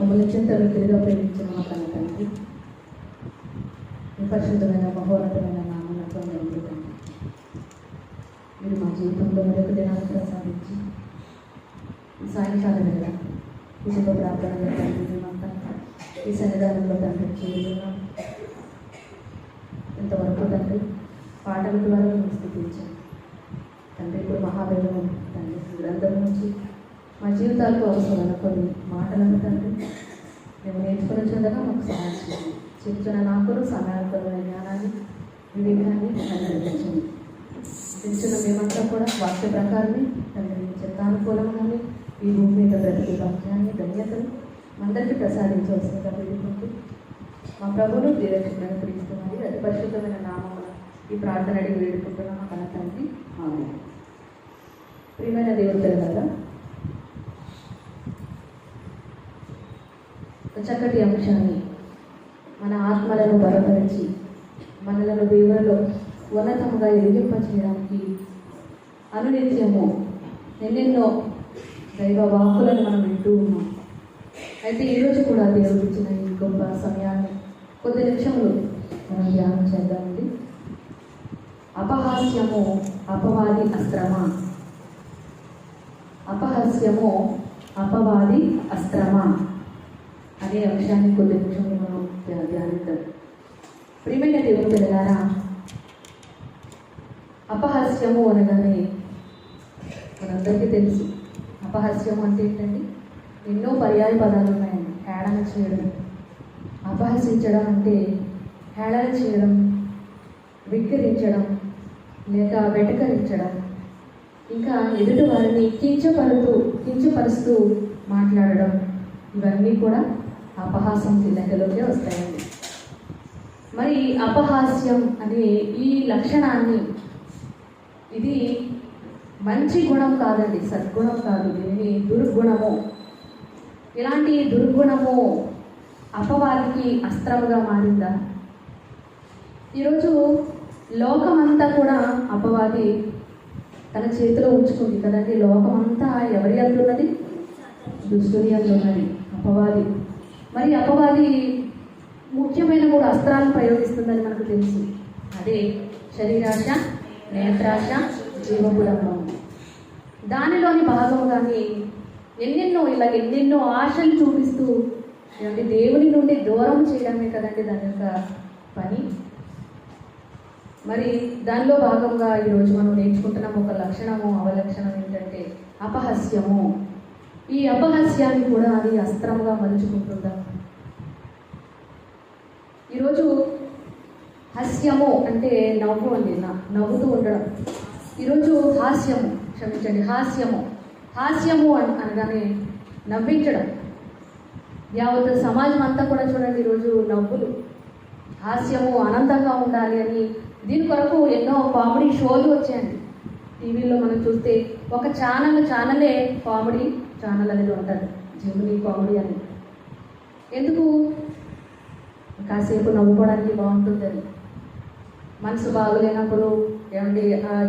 మమ్మల్ని అత్యంత మిక్కిలిగా ప్రేమించిన మా కన్న తండ్రి, పరిశుద్ధమైన మహోన్నతమైన నామనత్వం తండ్రి, మీరు మా జీవితంలో మరొక దినాన్ని ప్రసాదించి ఈ సాయంకాలం వేళ ఈ శుభ ప్రార్థనలో తండ్రి మేమంతా ఈ సన్నిధానంలో తండ్రి చేరున్నాం. ఇంతవరకు తండ్రి పాటల ద్వారా మేము స్థితించాం తండ్రి. ఇప్పుడు మహావేదం తండ్రి గ్రంథం నుంచి మా జీవితాలకు అవసరమైన కొన్ని మాటలను తండ్రి మేము నేర్చుకుని చూడగా మాకు సహాయం చేయండి. చెప్తున్న నాకులు సమయానుకూలమైన జ్ఞానాన్ని వివేకాన్ని అనుగ్రహించండి. తెలుసున్న మేమంతా కూడా వాక్య ప్రకారమే తండ్రి చిత్తానుకూలంగానే ఈ భూమి మీద బ్రతికే భాగ్యాన్ని ధన్యతలు అందరికీ ప్రసాదించవలసిందిగా వేడుకుంటూ మా ప్రభువును దీరక్షకులను పిలుస్తున్నది అతి పరిశుద్ధమైన నామమున ఈ ప్రార్థన అడిగి వేడుకుంటున్నాం మా కన్న తండ్రి. ఆమేన్. ప్రియమైన దేవుడు కదా, చక్కటి అంశాన్ని మన ఆత్మలను బలపరిచి మనలను దేవులలో ఉన్నతముగా ఎదిగింపచేయడానికి అనునిత్యము ఎన్నెన్నో దైవ వాక్కులను మనం వింటూ ఉన్నాం. అయితే ఈరోజు కూడా దేవుడు ఇచ్చిన ఈ గొప్ప సమయాన్ని కొద్ది నిమిషములు మనం ధ్యానం చేద్దామండి. అపహాస్యము అపవాది అస్త్రమా. అపహాస్యము అపవాది అస్త్రమా అనే అంశాన్ని కొద్ది నిమిషంలో మనం ధ్యానిద్దాం. ప్రియమైన దేవుని పిల్లలారా, అపహాస్యము అనగానే మనందరికీ తెలుసు. అపహాస్యము అంటే ఏంటండి? ఎన్నో పర్యాయ పదాలు ఉన్నాయండి. హేళన చేయడం, అపహసించడం అంటే హేళన చేయడం, విక్రించడం లేక వెటకరించడం, ఇంకా ఎదుటి వారిని కించపరుస్తూ మాట్లాడడం, ఇవన్నీ కూడా అపహాస్యం లెక్కలోకే వస్తాయండి. మరి అపహాస్యం అనే ఈ లక్షణాన్ని, ఇది మంచి గుణం కాదండి, సద్గుణం కాదు, దీనిని దుర్గుణము. ఇలాంటి దుర్గుణము అపవాదికి అస్త్రముగా మారిందా? ఈరోజు లోకమంతా కూడా అపవాది తన చేతిలో ఉంచుకుంది కదండి. లోకమంతా ఎవరి అందున్నది? దుష్టుని అందున్నది, అపవాది. మరి అపవాది ముఖ్యమైన 3 అస్త్రాలను ప్రయోగిస్తుందని మనకు తెలుసు. అదే శరీరాశ, నేత్రాశ, జీవపుడంబం. దానిలోని భాగంగానే ఎన్నెన్నో ఆశలు చూపిస్తూ దేవుని నుండి దూరం చేయడమే కదండి దాని యొక్క పని. మరి దానిలో భాగంగా ఈరోజు మనం నేర్చుకుంటున్నాం ఒక లక్షణము, అవలక్షణం ఏంటంటే అపహాస్యము. ఈ అపహాస్యాన్ని కూడా అది అస్త్రంగా మలుచుకుంటుందా? ఈరోజు హాస్యము అంటే నవ్వు అండి, నవ్వుతూ ఉండడం. ఈరోజు హాస్యము అనగానే నవ్వించడం. యావత్ సమాజం అంతా కూడా చూడండి ఈరోజు నవ్వులు, హాస్యము, ఆనందంగా ఉండాలి అని దీని కొరకు ఎన్నో కామెడీ షోలు వచ్చాయండి. టీవీలో మనం చూస్తే ఒక ఛానలే కామెడీ ఛానల్ అనేది ఉంటుంది, జెమినీ కామెడీ అని. ఎందుకు? కాసేపు నవ్వుకోవడానికి బాగుంటుందని. మనసు బాగలేనప్పుడు ఏమండి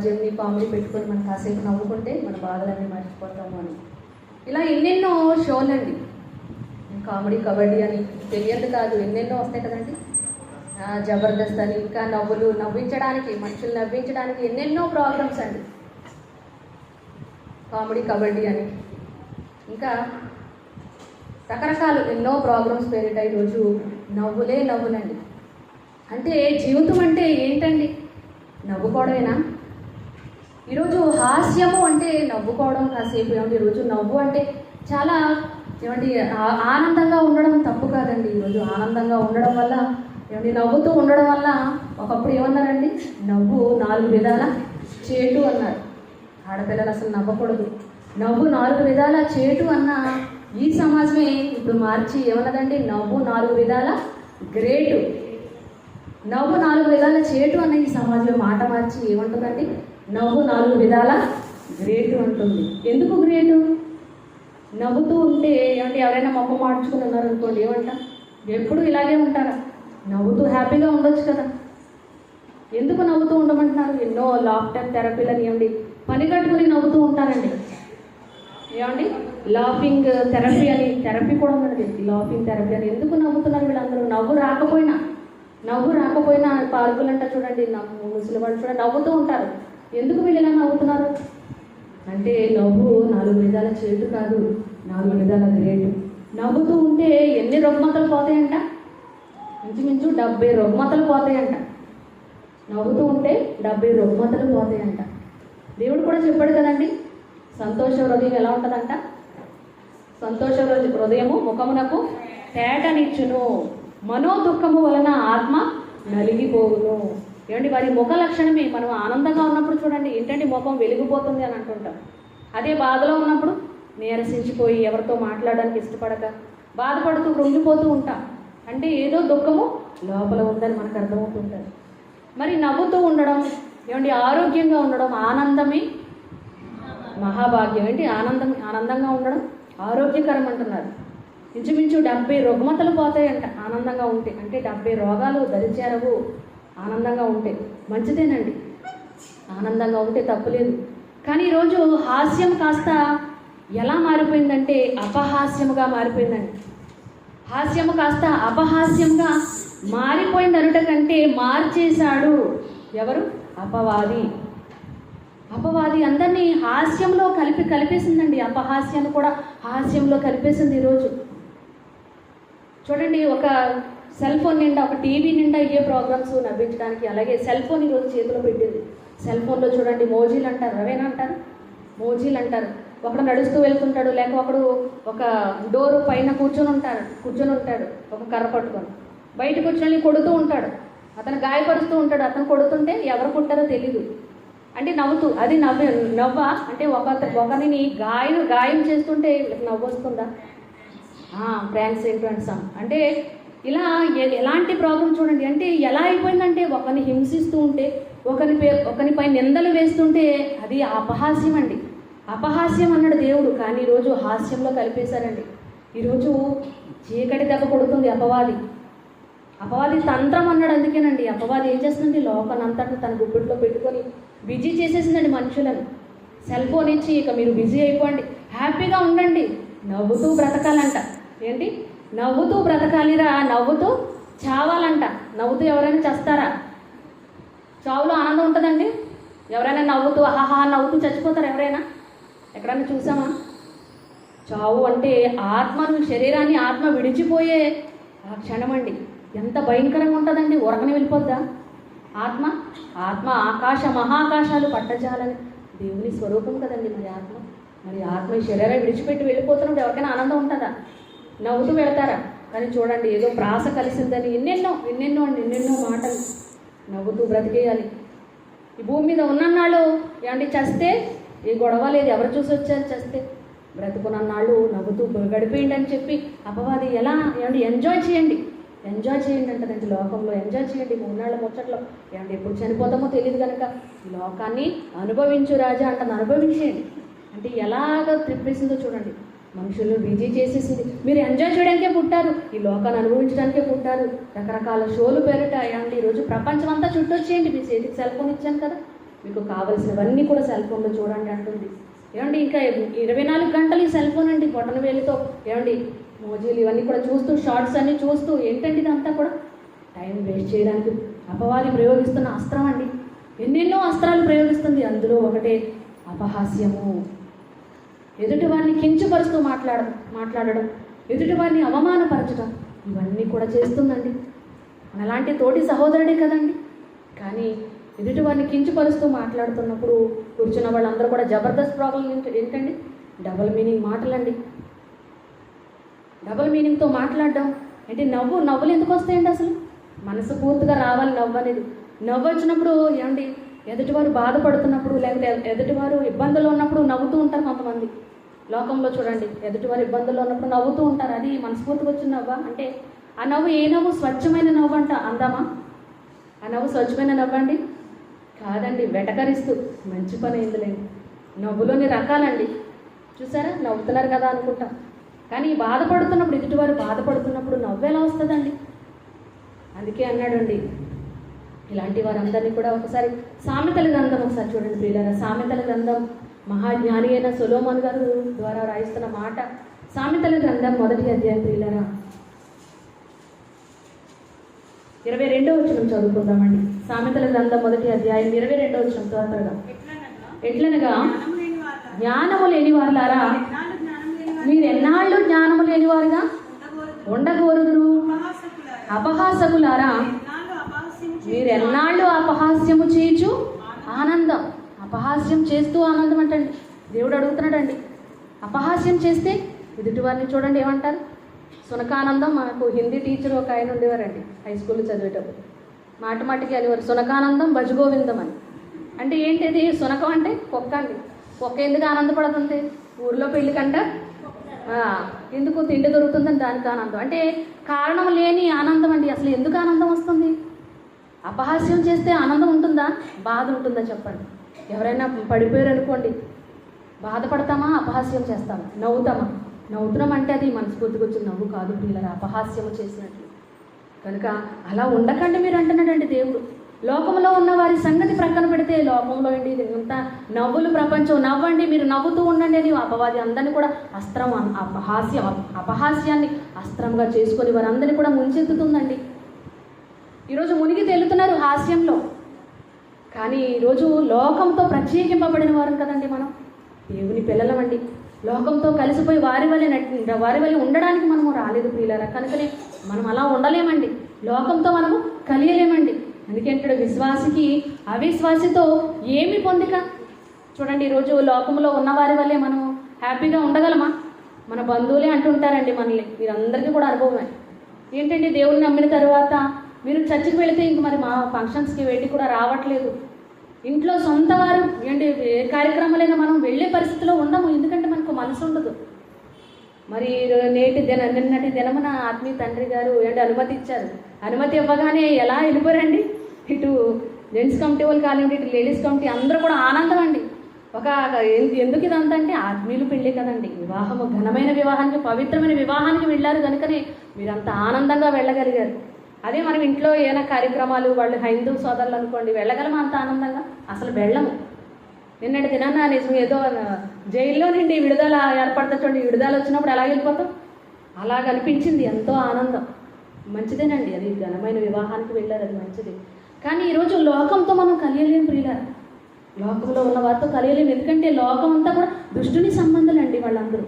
జెమినీ కామెడీ పెట్టుకొని మనం కాసేపు నవ్వుకుంటే మన బాధలన్నీ మర్చిపోతాము అని. ఇలా ఎన్నెన్నో షోలు అండి, కామెడీ, కబడ్డీ అని తెలియదు కాదు, ఎన్నెన్నో వస్తాయి కదండి. జబర్దస్త్ అని, ఇంకా నవ్వించడానికి, మనుషులు నవ్వించడానికి ఎన్నెన్నో ప్రోగ్రామ్స్ అండి, కామెడీ, కబడ్డీ అని. ఇంకా రకరకాలు ఎన్నో ప్రోగ్రామ్స్ పేరిట ఈరోజు నవ్వులండి. అంటే జీవితం అంటే ఏంటండి? నవ్వుకోవడమేనా? ఈరోజు హాస్యము అంటే నవ్వుకోవడం కాసేపు. ఏమంటే ఈరోజు నవ్వు అంటే చాలా ఆనందంగా ఉండడం తప్పు కాదండి. ఈరోజు ఆనందంగా ఉండడం వల్ల నవ్వుతూ ఉండడం వల్ల ఒకప్పుడు ఏమన్నారండి? నవ్వు 4 విధాల చేటు అన్నారు. ఆడపిల్లలు అసలు నవ్వకూడదు, నవ్వు 4 విధాల చేటు అన్న ఈ సమాజమే ఇప్పుడు మార్చి ఏమన్నదండి? నవ్వు 4 విధాల గ్రేటు. నవ్వు 4 విధాల చేటు అన్న ఈ సమాజం మాట మార్చి ఏమంటుందండి? నవ్వు 4 విధాల గ్రేటు అంటుంది. ఎందుకు గ్రేటు? నవ్వుతూ ఉంటే ఎవరైనా మొక్క మార్చుకుని ఉన్నారనుకోండి, ఏమంట? ఎప్పుడు ఇలాగే ఉంటారా? నవ్వుతూ హ్యాపీగా ఉండొచ్చు కదా. ఎందుకు నవ్వుతూ ఉండమంటున్నారు? ఎన్నో లాఫ్టర్ థెరపీలని పని కట్టుకుని నవ్వుతూ ఉంటారండి. ఏమండి లాఫింగ్ థెరపీ అని థెరపీ కూడా ఉన్నది, లాఫింగ్ థెరపీ అని. ఎందుకు నవ్వుతున్నారు వీళ్ళందరూ? నవ్వు రాకపోయినా పార్కులంట చూడండి, ముసలి వాళ్ళు చూడండి నవ్వుతూ ఉంటారు. ఎందుకు వీళ్ళు ఇలా నవ్వుతున్నారు అంటే నవ్వు 4 విధాల చేటు కాదు, 4 విధాల గ్రేటు. నవ్వుతూ ఉంటే ఎన్ని రుగ్మతలు పోతాయంట? ఇంచుమించు 70 రుగ్మతలు పోతాయంట. నవ్వుతూ ఉంటే 70 రుగ్మతలు పోతాయంట. దేవుడు కూడా చెప్పాడు కదండి, సంతోష హృదయం ఎలా ఉంటుందంట? సంతోష హృదయము ముఖమునకు తేటనిచ్చును, మనోదుఃఖము వలన ఆత్మ నలిగిపోవును. ఏమండి వారి ముఖ లక్షణమే. మనం ఆనందంగా ఉన్నప్పుడు చూడండి ఏంటంటే ముఖం వెలిగిపోతుంది అని అంటుంటాం. అదే బాధలో ఉన్నప్పుడు నీరసించిపోయి ఎవరితో మాట్లాడడానికి ఇష్టపడక బాధపడుతూ కృంగిపోతూ ఉంటాం. అంటే ఏదో దుఃఖము లోపల ఉందని మనకు అర్థమవుతుంటుంది. మరి నవ్వుతూ ఉండడం ఏమండి, ఆరోగ్యంగా ఉండడం ఆనందమే మహాభాగ్యం. ఏంటి ఆనందంగా ఉండడం ఆరోగ్యకరం అంటున్నారు. ఇంచుమించు 70 రుగ్మతలు పోతాయంట ఆనందంగా ఉంటే. అంటే 70 రోగాలు దరిచేరవు ఆనందంగా ఉంటే. మంచిదేనండి, ఆనందంగా ఉంటే తప్పులేదు. కానీ ఈరోజు హాస్యం కాస్త ఎలా మారిపోయిందంటే అపహాస్యముగా మారిపోయిందండి. హాస్యము కాస్త అపహాస్యంగా మారిపోయింది అనుట కంటే మార్చేశాడు ఎవరు? అపవాది అందరినీ హాస్యంలో కలిపేసిందండి. అపహాస్యాన్ని కూడా హాస్యంలో కలిపేసింది ఈరోజు. చూడండి, ఒక సెల్ ఫోన్ నిండా, ఒక టీవీ నిండా ఇవే ప్రోగ్రామ్స్ నవ్వించడానికి. అలాగే సెల్ ఫోన్ ఈరోజు చేతిలో పెట్టింది. సెల్ ఫోన్లో చూడండి మోజీలు అంటారు, అవేనా అంటారు, మోజీలు అంటారు. ఒకడు నడుస్తూ వెళ్తుంటాడు, లేక ఒకడు ఒక డోరు పైన కూర్చొని ఉంటాడు ఒక కర్ర పట్టుకొని. బయటకు వచ్చి కొడుతూ ఉంటాడు, అతను గాయపరుస్తూ ఉంటాడు. అతను కొడుతుంటే ఎవరు కొట్టారో తెలీదు. అంటే నవ్వుతూ, అది నవ్వ అంటే ఒకరిని గాయం చేస్తుంటే నవ్వు వస్తుందా? ఫ్రాంక్స్ ఏంటంటే అంటే ఇలా ఎలాంటి ప్రాబ్లం చూడండి. అంటే ఎలా అయిపోయిందంటే ఒకరిని హింసిస్తూ ఉంటే, ఒకరిపై నిందలు వేస్తుంటే అది అపహాస్యం అండి. అపహాస్యం అన్నాడు దేవుడు, కానీ ఈరోజు హాస్యంలో కలిపేశారండి. ఈరోజు చీకటి దెబ్బ కొడుతుంది అపవాది తంత్రం అన్నాడు. అందుకేనండి అపవాది ఏం చేస్తుందండి, లోకానంతటా తన గుప్పిట్లో పెట్టుకొని బిజీ చేసేసిందండి మనుషులను. సెల్ ఫోన్ ఇచ్చి ఇక మీరు బిజీ అయిపోండి, హ్యాపీగా ఉండండి, నవ్వుతూ బ్రతకాలంట. ఏంటి? నవ్వుతూ బ్రతకాలిరా, నవ్వుతూ చావాలంట. నవ్వుతూ ఎవరైనా చేస్తారా? చావులో ఆనందం ఉంటుందండి? ఎవరైనా నవ్వుతూ ఆహా నవ్వుతూ చచ్చిపోతారు ఎవరైనా? ఎక్కడైనా చూసామా? చావు అంటే శరీరాన్ని ఆత్మ విడిచిపోయే ఆ క్షణం అండి. ఎంత భయంకరంగా ఉంటుందండి. ఉరకని వెళ్ళిపోద్దా ఆత్మ మహాకాశాలు పట్టజాలని దేవుని స్వరూపం కదండి మరి ఆత్మ శరీరం విడిచిపెట్టి వెళ్ళిపోతున్నప్పుడు ఎవరికైనా ఆనందం ఉంటుందా? నవ్వుతూ వెళ్తారా? కానీ చూడండి ఏదో ప్రాస కలిసిందని ఎన్నెన్నో మాటలు నవ్వుతూ బ్రతికేయాలి. ఈ భూమి మీద ఉన్నన్నాళ్ళు ఏమంటే చస్తే ఏ గొడవ లేదు, ఎవరు చూసి వచ్చారు చస్తే. బ్రతుకున్నన్నాళ్ళు నవ్వుతూ గడిపేయండి అని చెప్పి అపవాది ఎలా ఏమంటే ఎంజాయ్ చేయండి అంటదండి. లోకంలో ఎంజాయ్ చేయండి, 3 నాళ్ళ ముచ్చట్లో. ఏమంటే ఎప్పుడు చనిపోతామో తెలియదు కనుక ఈ లోకాన్ని అనుభవించు రాజా అంటుంది. అనుభవించేయండి అంటే ఎలాగ త్రిప్పేసిందో చూడండి. మనుషులను బిజీ చేసేసింది. మీరు ఎంజాయ్ చేయడానికే పుట్టారు, ఈ లోకాన్ని అనుభవించడానికే పుట్టారు. రకరకాల షోలు పేరిట ఏమంటే ఈరోజు ప్రపంచం అంతా చుట్టొచ్చేయండి. మీ చేతికి సెల్ ఫోన్ ఇచ్చాను కదా, మీకు కావలసినవన్నీ కూడా సెల్ ఫోన్లో చూడండి అంటుంది. ఏమండి ఇంకా 24 గంటలు ఈ సెల్ ఫోన్ అండి. బొటన వేలితో ఏమండి మోజీలు ఇవన్నీ కూడా చూస్తూ, షార్ట్స్ అన్నీ చూస్తూ, ఏంటండి ఇదంతా కూడా టైం వేస్ట్ చేయడానికి అపవాది ప్రయోగిస్తున్న అస్త్రం అండి. ఎన్నెన్నో అస్త్రాలు ప్రయోగిస్తుంది, అందులో ఒకటే అపహాస్యము. ఎదుటివారిని కించపరుస్తూ మాట్లాడడం, ఎదుటివారిని అవమానపరచడం, ఇవన్నీ కూడా చేస్తుందండి. అలాంటి తోటి సహోదరుడే కదండి. కానీ ఎదుటివారిని కించపరుస్తూ మాట్లాడుతున్నప్పుడు కూర్చున్న వాళ్ళందరూ కూడా జబర్దస్త్ ప్రాబ్లం ఏంటండి? డబల్ మీనింగ్ మాటలండి. డబల్ మీనింగ్తో మాట్లాడడం అంటే నవ్వులు ఎందుకు వస్తాయండి? అసలు మనసు పూర్తిగా రావాలి నవ్వు అనేది. నవ్వు వచ్చినప్పుడు ఏమండి ఎదుటివారు బాధపడుతున్నప్పుడు, లేకపోతే ఎదుటివారు ఇబ్బందుల్లో ఉన్నప్పుడు నవ్వుతూ ఉంటారు కొంతమంది. లోకంలో చూడండి ఎదుటివారు ఇబ్బందుల్లో ఉన్నప్పుడు నవ్వుతూ ఉంటారు. అది మనస్ఫూర్తిగా వచ్చిన నవ్వా? అంటే ఆ నవ్వు ఏ నవ్వు? స్వచ్ఛమైన నవ్వు అంట. అందామా? ఆ నవ్వు స్వచ్ఛమైన నవ్వు అండి? కాదండి, వెటకరిస్తూ. మంచి పని అయిందిలేండి. నవ్వులోని రకాలండి. చూసారా, నవ్వుతున్నారు కదా అనుకుంటాం, కానీ బాధపడుతున్నప్పుడు, ఎదుటివారు బాధపడుతున్నప్పుడు నవ్వు ఎలా వస్తుందండి? అందుకే అన్నాడండి ఇలాంటి వారందరినీ కూడా ఒకసారి సామెతల గ్రంథం ఒకసారి చూడండి ప్రియులారా. సామెతల గ్రంథం మహాజ్ఞాని అయిన సొలొమోను గారు ద్వారా రాయిస్తున్న మాట సామెతల గ్రంథం 1వ అధ్యాయం ప్రియులారా 22వ వచనం చదువుకుందామండి. సామెతల గ్రంథం 1వ అధ్యాయం 22వ వచనం త్వరగా. ఎట్లనగా జ్ఞానము లేని వారులారా మీరు ఎన్నాళ్ళు జ్ఞానము లేని వారుగా ఉండగోరుదురు. అపహాసకులారా మీరు ఎన్నాళ్ళు అపహాస్యము చేయొచ్చు ఆనందం. అపహాస్యం చేస్తూ ఆనందం అంటండి. దేవుడు అడుగుతున్నాడండి. అపహాస్యం చేస్తే ఎదుటి వారిని చూడండి ఏమంటారు? సునకానందం. మనకు హిందీ టీచర్ ఒక ఆయన ఉండేవారండి హై స్కూల్లో చదివేటప్పుడు. మాటిమాటికి అనేవారు సునకానందం భజగోవిందం అని. అంటే ఏంటిది? సునకం అంటే కుక్క అండి. కుక్క ఎందుకు ఆనందపడుతుంది? ఊర్లో పెళ్ళికంట ఎందుకు తిండి దొరుకుతుందని దానికి ఆనందం. అంటే కారణం లేని ఆనందం అండి. అసలు ఎందుకు ఆనందం వస్తుంది? అపహాస్యం చేస్తే ఆనందం ఉంటుందా? బాధ ఉంటుందా చెప్పండి. ఎవరైనా పడిపోయారు అనుకోండి, బాధపడతామా? అపహాస్యం చేస్తామా? నవ్వుతామా? నవ్వుతున్నాం అంటే అది మనస్ఫూర్తికి వచ్చిన నవ్వు కాదు పిల్లల, అపహాస్యము చేసినట్లు. కనుక అలా ఉండకండి మీరు అంటున్నాడండి దేవుడు. లోకంలో ఉన్న వారి సంగతి ప్రక్కన పెడితే లోకంలో అండి ఇంత నవ్వులు ప్రపంచం. నవ్వండి, మీరు నవ్వుతూ ఉండండి అని అపవాది అందరినీ కూడా అస్త్రం అపహాస్యాన్ని అస్త్రంగా చేసుకొని వారందరినీ కూడా ముంచెత్తుతుందండి. ఈరోజు మునిగి తేలుతున్నారు హాస్యంలో. కానీ ఈరోజు లోకంతో ప్రత్యేకింపబడిన వారు కదండి మనం. దేవుని పిల్లలమండి. లోకంతో కలిసిపోయి వారి వల్ల ఉండడానికి మనము రాలేదు ప్రియులారా. కనుకనే మనం అలా ఉండలేమండి. లోకంతో మనము కలియలేమండి. అందుకేంటాడు విశ్వాసికి అవిశ్వాసితో ఏమి పొందిక. చూడండి, ఈరోజు లోకంలో ఉన్నవారి వల్లే మనము హ్యాపీగా ఉండగలమా? మన బంధువులే అంటుంటారండి మనల్ని. మీరందరికీ కూడా అనుభవమే. ఏంటండి, దేవుని నమ్మిన తర్వాత మీరు చర్చికి వెళితే ఇంక మరి మా ఫంక్షన్స్కి వెళ్ళి కూడా రావట్లేదు. ఇంట్లో సొంత వారు ఏంటి ఏ కార్యక్రమాలైనా మనం వెళ్ళే పరిస్థితిలో ఉండము. ఎందుకంటే మనకు మనసు ఉండదు. మరి నిన్నటి దినమున ఆత్మీయ తండ్రి గారు అనుమతి ఇచ్చారు. అనుమతి ఇవ్వగానే ఎలా వెళ్ళిపోరండి. ఇటు జెంట్స్ కమిటీ వాళ్ళు కానివ్వండి, ఇటు లేడీస్ కమిటీ అందరూ కూడా ఆనందం అండి. ఎందుకు ఇదంతా అంటే ఆత్మీయులు పెళ్ళి కదండి. వివాహము ఘనమైన వివాహానికి, పవిత్రమైన వివాహానికి వెళ్ళారు కనుకనే మీరంత ఆనందంగా వెళ్ళగలిగారు. అదే మనం ఇంట్లో ఏమైనా కార్యక్రమాలు, వాళ్ళు హైందూ సోదరులు అనుకోండి, వెళ్ళగలమా అంత ఆనందంగా? అసలు వెళ్ళము. నిన్నటి దినాన నిజం ఏదో జైల్లో నుండి విడుదల ఏర్పడతా చూడండి, విడుదల వచ్చినప్పుడు ఎలా వెళ్ళిపోతాం అలాగ అనిపించింది. ఎంతో ఆనందం. మంచిదేనండి, అది ఘనమైన వివాహానికి వెళ్ళారు, అది మంచిది. కానీ ఈరోజు లోకంతో మనం కలియలేం ప్రియులారా. లోకంలో ఉన్న వారితో కలియలేము. ఎందుకంటే లోకం అంతా కూడా దుష్టుని సంబంధాలండి వాళ్ళందరూ.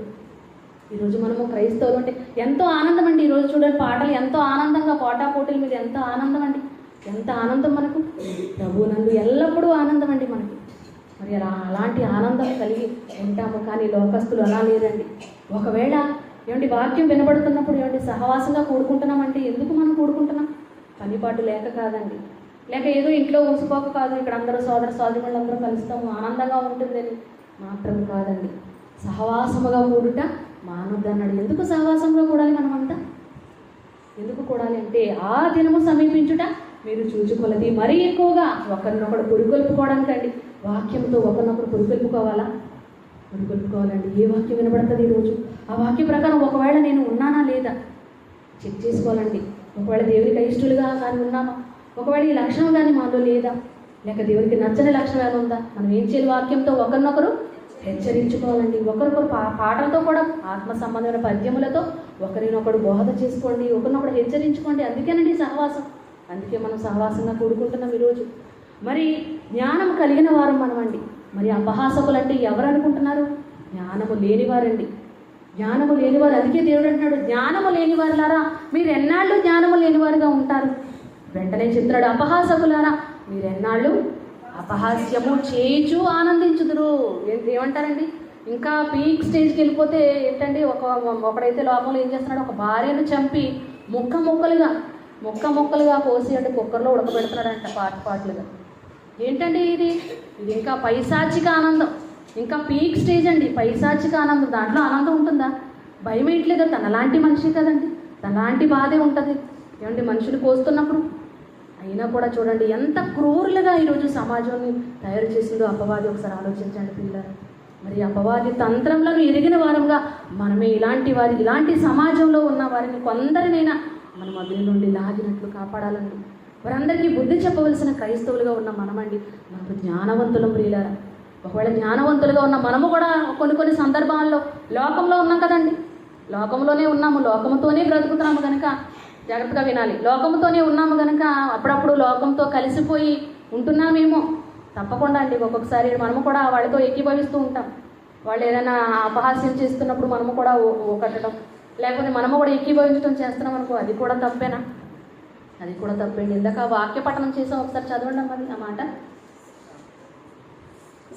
ఈరోజు మనము క్రైస్తవులు అంటే ఎంతో ఆనందం అండి. ఈరోజు చూడండి పాటలు ఎంతో ఆనందంగా, పోటీల మీద ఎంతో ఆనందం అండి. ఎంత ఆనందం మనకు. ప్రభు నందు ఎల్లప్పుడూ ఆనందం అండి మనకి. మరి అలాంటి ఆనందం కలిగి ఉంటాము. కానీ లోకస్తులు అలా లేరండి. ఒకవేళ వాక్యం వినబడుతున్నప్పుడు సహవాసంగా కూడుకుంటున్నామంటే ఎందుకు మనం కూడుకుంటున్నాం? పనిపాటు లేక కాదండి, లేక ఏదో ఇంట్లో ఊసిపోక కాదు, ఇక్కడ అందరూ సోదరులు అందరూ కలుస్తాము ఆనందంగా ఉంటుందని మాత్రం కాదండి. సహవాసముగా కూడుట మానొద్దన్నాడు. ఎందుకు సహవాసంగా కూడాలి మనమంతా? ఎందుకు కూడాలి అంటే ఆ దినము సమీపించుట మీరు చూచుకొలది మరీ ఎక్కువగా ఒకరినొకడు పురుగొల్పుకోవడానికండి. వాక్యంతో ఒకరినొకరు పురుగొల్పుకోవాలా? పురుగొల్పుకోవాలండి. ఏ వాక్యం వినబడుతుంది ఈరోజు? ఆ వాక్య ప్రకారం ఒకవేళ నేను ఉన్నానా లేదా చెక్ చేసుకోవాలండి. ఒకవేళ దేవునికి అయిష్టులుగా కానీ ఉన్నామా? ఒకవేళ ఈ లక్షణం కానీ మాలో లేదా? లేక దేవునికి నచ్చని లక్షణం ఏమైనా ఉందా? మనం ఏం చేయాలి? వాక్యంతో ఒకరినొకరు హెచ్చరించుకోవాలండి. ఒకరికొకరు పాటలతో కూడా, ఆత్మ సంబంధమైన పద్యములతో ఒకరినొకడు బోధ చేసుకోండి, ఒకరినొకడు హెచ్చరించుకోండి. అందుకేనండి సహవాసం. అందుకే మనం సహవాసంగా కూడుకుంటున్నాం ఈరోజు. మరి జ్ఞానం కలిగిన వారు మనమండి. మరి అపహాసకులు అంటే ఎవరు అనుకుంటున్నారు? జ్ఞానము లేనివారండి. జ్ఞానము లేనివారు. అందుకే దేవుడు అంటున్నాడు, జ్ఞానము లేనివారులారా మీరు ఎన్నాళ్ళు జ్ఞానము లేనివారుగా ఉంటారు. వెంటనే చెప్తున్నాడు, అపహాసకులారా మీరు ఎన్నాళ్ళు అపహాస్యము చేయించు ఆనందించుదురు. ఏమంటారండి? ఇంకా పీక్ స్టేజ్కి వెళ్ళిపోతే ఏంటండి, ఒకడైతే లోపల ఏం చేస్తున్నాడు, ఒక భార్యను చంపి ముక్కలుగా కోసి కుక్కర్లో ఉడకబెడుతున్నాడంట పాటలుగా. ఏంటండి ఇది ఇంకా పైశాచిక ఆనందం. ఇంకా పీక్ స్టేజ్ అండి పైశాచిక ఆనందం. దాంట్లో ఆనందం ఉంటుందా? భయం వేయట్లేదు. తనలాంటి మనిషి కదండి, తనలాంటి బాధే ఉంటుంది. మనుషులు కోస్తున్నప్పుడు. అయినా కూడా చూడండి ఎంత క్రూరులుగా ఈరోజు సమాజాన్ని తయారు చేసిందో అపవాది. ఒకసారి ఆలోచించండి పిల్లలు. మరి అపవాది తంత్రములను ఎరిగిన వారంగా మనమే ఇలాంటి సమాజంలో ఉన్న వారిని కొందరినైనా మనం అగ్ని నుండి లాగినట్లు కాపాడాలండి. వారందరికీ బుద్ధి చెప్పవలసిన క్రైస్తవులుగా ఉన్న మనమండి. మనకు జ్ఞానవంతులం ప్రియులారా. ఒకవేళ జ్ఞానవంతులుగా ఉన్న మనము కూడా కొన్ని కొన్ని సందర్భాల్లో లోకంలో ఉన్నాం కదండి, లోకంలోనే ఉన్నాము, లోకంతోనే బ్రతుకుతున్నాము కనుక జాగ్రత్తగా వినాలి. లోకంతోనే ఉన్నాము కనుక అప్పుడప్పుడు లోకంతో కలిసిపోయి ఉంటున్నామేమో. తప్పకుండా అండి, ఒక్కొక్కసారి మనము కూడా వాళ్ళతో ఏకీభవిస్తూ ఉంటాం. వాళ్ళు ఏదైనా అపహాస్యం చేస్తున్నప్పుడు మనము కూడా కట్టడం, లేకపోతే మనము కూడా ఏకీభవించడం చేస్తున్నాం అనుకో, అది కూడా తప్పేనా? అది కూడా తప్పండి. ఇందాక వాక్య పఠనం చేసాం, ఒకసారి చదవండి మరి ఆ మాట.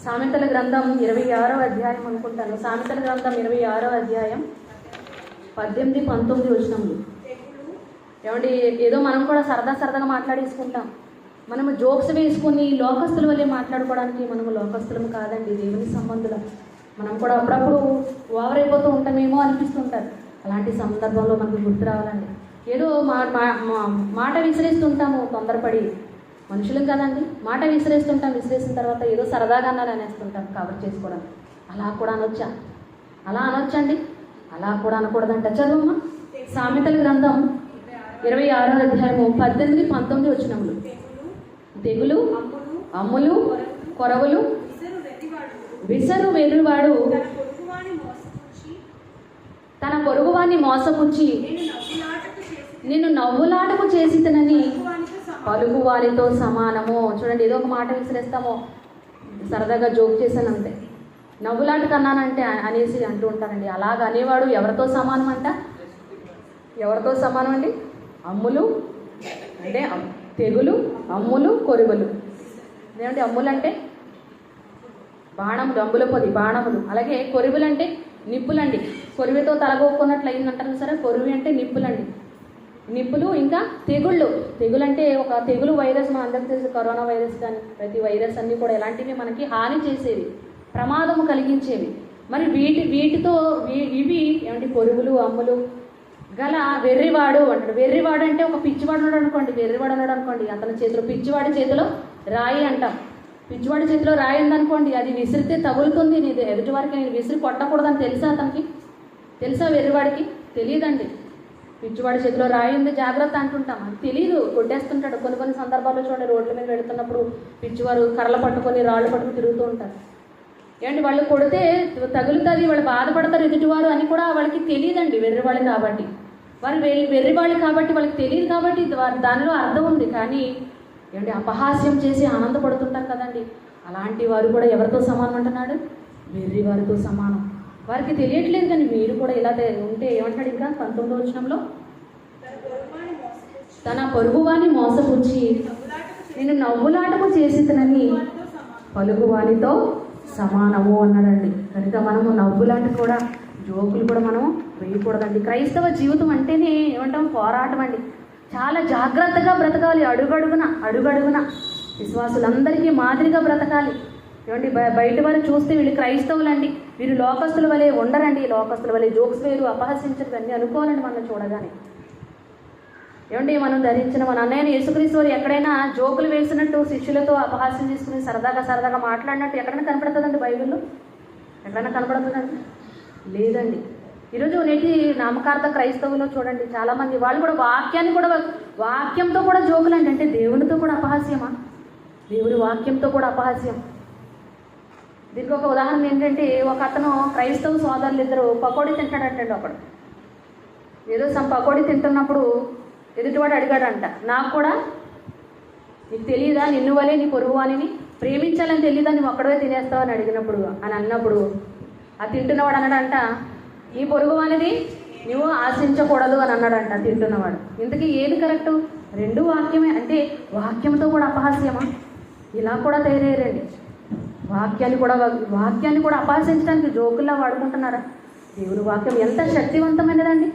సామెతల గ్రంథం 26వ అధ్యాయం అనుకుంటాను. సామెతల గ్రంథం 26వ అధ్యాయం 18, 19 వచనములు. ఏమండి, ఏదో మనం కూడా సరదాగా మాట్లాడేసుకుంటాం. మనము జోక్స్ వేసుకుని లోకస్తుల వల్లే మాట్లాడుకోవడానికి మనము లోకస్తులము కాదండి, దేవుని సంబంధులం. మనం కూడా అప్పుడప్పుడు ఓవర్ అయిపోతూ ఉంటామేమో అనిపిస్తుంటారు. అలాంటి సందర్భంలో మనకు గుర్తు రావాలండి. ఏదో మాట విసిరేస్తుంటాము తొందరపడి, మనుషులం కదండి, మాట విసిరేస్తుంటాం. విసిరేసిన తర్వాత ఏదో సరదాగా అన్నాను అనేస్తుంటాం కవర్ చేసుకోవడం. అలా కూడా అనొచ్చా? అలా అనొచ్చండి? అలా కూడా అనకూడదంట. చదువమ్మా. సామెతల గ్రంథం 26వ అధ్యాయము 18, 19 వచనములు. తెగులు, అమ్ములు, కొరవులు, విసరు వెర్రివాడు తన పొరుగువాన్ని మోసపుచ్చి నేను నవ్వులాటకు చేసితనని పలుకువానితో సమానము. చూడండి, ఏదో ఒక మాట విసిరేస్తామో, సరదాగా జోక్ చేశాను అంతే, నవ్వులాట కన్నానంటే అనేసి అంటూ ఉంటారండి. అలాగ అనేవాడు ఎవరితో సమానం అంట? ఎవరితో సమానం అండి? అమ్ములు అంటే తెగులు, అమ్ములు, కొరువులు. ఏమంటే అమ్ములు అంటే బాణములు, అంబుల పొది బాణములు. అలాగే కొరువులు అంటే నిప్పులండి. కొరువితో తలగొక్కున్నట్లు అయిందంటారు సరే, కొరువి అంటే నిప్పులండి, నిప్పులు. ఇంకా తెగుళ్ళు. తెగులు అంటే ఒక తెగులు వైరస్, మన అందరికీ తెలుసు, కరోనా వైరస్ కానీ ప్రతి వైరస్ అన్నీ కూడా ఎలాంటివి మనకి హాని చేసేవి, ప్రమాదము కలిగించేవి. మరి వీటితో ఇవి ఏమంటే కొరువులు, అమ్ములు గల వెర్రివాడు అంటాడు. వెర్రివాడు అంటే ఒక పిచ్చివాడు ఉన్నాడు అనుకోండి, వెర్రివాడు ఉన్నాడు అనుకోండి, అతని చేతిలో, పిచ్చివాడి చేతిలో రాయి అంటాం. పిచ్చివాడి చేతిలో రాయి ఉందనుకోండి, అది విసిరితే తగులుతుంది. నేను ఎదుటి వారికి నేను విసిరి కొట్టకూడదని తెలుసా అతనికి? తెలుసా వెర్రివాడికి? తెలియదండి. పిచ్చివాడి చేతిలో రాయి ఉంది జాగ్రత్త అంటుంటాం, అది తెలియదు, కొట్టేస్తుంటాడు. కొన్ని సందర్భాల్లో చూడండి, రోడ్ల మీద వెళుతున్నప్పుడు పిచ్చివారు కర్రలు పట్టుకొని రాళ్ళు పట్టుకుని తిరుగుతూ ఉంటారు. ఏంటి, వాళ్ళు కొడితే తగులుతుంది, వాళ్ళు బాధపడతారు ఎదుటివారు అని కూడా వాళ్ళకి తెలియదండి. వెర్రివాళ్ళు కాబట్టి, వాళ్ళు వెర్రివాళ్ళు కాబట్టి వాళ్ళకి తెలియదు కాబట్టి దానిలో అర్థం ఉంది. కానీ ఏమంటే అపహాస్యం చేసి ఆనందపడుతుంటాం కదండి. అలాంటి వారు కూడా ఎవరితో సమానం అంటున్నాడు? వెర్రివారితో సమానం. వారికి తెలియట్లేదు, కానీ మీరు కూడా ఇలా ఉంటే ఏమంటాడు ఇంకా 19వ వచనంలో? తన పొరుగువాని మోసపుచ్చి నేను నవ్వులాటకు చేసితనని పలుకువానితో సమానము అన్నాడండి. కనుక మనము నవ్వులాంటి కూడా, జోకులు కూడా మనం వేయకూడదండి. క్రైస్తవ జీవితం అంటేనే ఏమంటాం? పోరాటం అండి. చాలా జాగ్రత్తగా బ్రతకాలి. అడుగడుగున విశ్వాసులందరికీ మాదిరిగా బ్రతకాలి. ఏమండి, బయట వారు చూస్తే వీళ్ళు క్రైస్తవులండి, వీరు లోకస్తుల వలె ఉండరండి, లోకస్తుల వలె జోక్స్ వేరు, అపహసించరు అన్నీ అనుకోవాలండి మనం చూడగానే. ఏమండి, మనం ధరించిన మన అన్నయ్యని యేసుక్రీస్తు వారు ఎక్కడైనా జోకులు వేసినట్టు శిష్యులతో అపహాస్యం చేసుకుని సరదాగా మాట్లాడినట్టు ఎక్కడైనా కనపడుతుందండి బైబిల్లో? ఎక్కడైనా కనపడుతుందండి? లేదండి. ఈరోజు నేటి నామకార్థ క్రైస్తవులు చూడండి, చాలామంది వాళ్ళు కూడా వాక్యంతో కూడా జోకులండి. అంటే దేవునితో కూడా అపహాస్యమా? దేవుని వాక్యంతో కూడా అపహాస్యం. దీనికి ఒక ఉదాహరణ ఏంటంటే, ఒక అతను క్రైస్తవ సోదరులు ఇద్దరు పకోడీ తింటాడంటండి. ఒకడు ఏదో పకోడీ తింటున్నప్పుడు ఎదుటివాడు అడిగాడంట, నాకు కూడా నీకు తెలియదా, నిన్ను వలే నీ పొరుగువానిని ప్రేమించాలని తెలియదా, నువ్వు ఒక్కడే తినేస్తావు అని అన్నప్పుడు ఆ తింటున్నవాడు అన్నాడంట, ఈ పొరుగువానిది నువ్వు ఆశించకూడదు అని అన్నాడంట తింటున్నవాడు. ఇంతకీ ఏది కరెక్టు? రెండు వాక్యమే. అంటే వాక్యంతో కూడా అపహాస్యమా? ఇలా కూడా తయారయ్యారండి. వాక్యాన్ని కూడా అపహసించడానికి జోకుల్లా వాడుకుంటున్నారా? దేవుని వాక్యం ఎంత శక్తివంతమైనదండి.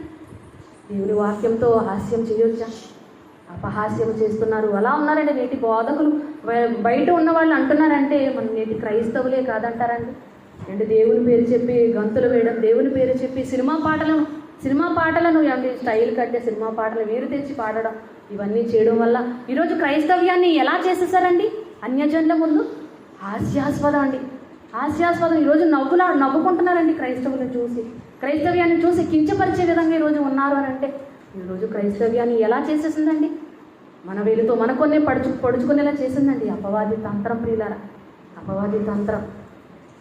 దేవుని వాక్యంతో హాస్యం చేయొచ్చా? అపహాస్యం చేస్తున్నారు. అలా ఉన్నారండి నేటి బోధకులు. బయట ఉన్న వాళ్ళు అంటున్నారంటే మన నేటి క్రైస్తవులే కాదంటారండి. అంటే దేవుని పేరు చెప్పి గంతులు వేయడం, దేవుని పేరు చెప్పి సినిమా పాటలను అంటే స్టైల్ కట్టే సినిమా పాటలు వీరు తెచ్చి పాడడం, ఇవన్నీ చేయడం వల్ల ఈరోజు క్రైస్తవ్యాన్ని ఎలా చేసేసారండి? అన్యజనుల ముందు హాస్యాస్పదం. ఈరోజు నవ్వుకుంటున్నారండి క్రైస్తవ్యాన్ని చూసి కించపరిచే విధంగా ఈరోజు ఉన్నారు అని అంటే, ఈరోజు క్రైస్తవ్యాన్ని ఎలా చేసేసిందండి? మన వేలుతో మన కొన్నే పొడుచుకునేలా చేసిందండి అపవాది తంత్రం. ప్రియులారా, అపవాది తంత్రం.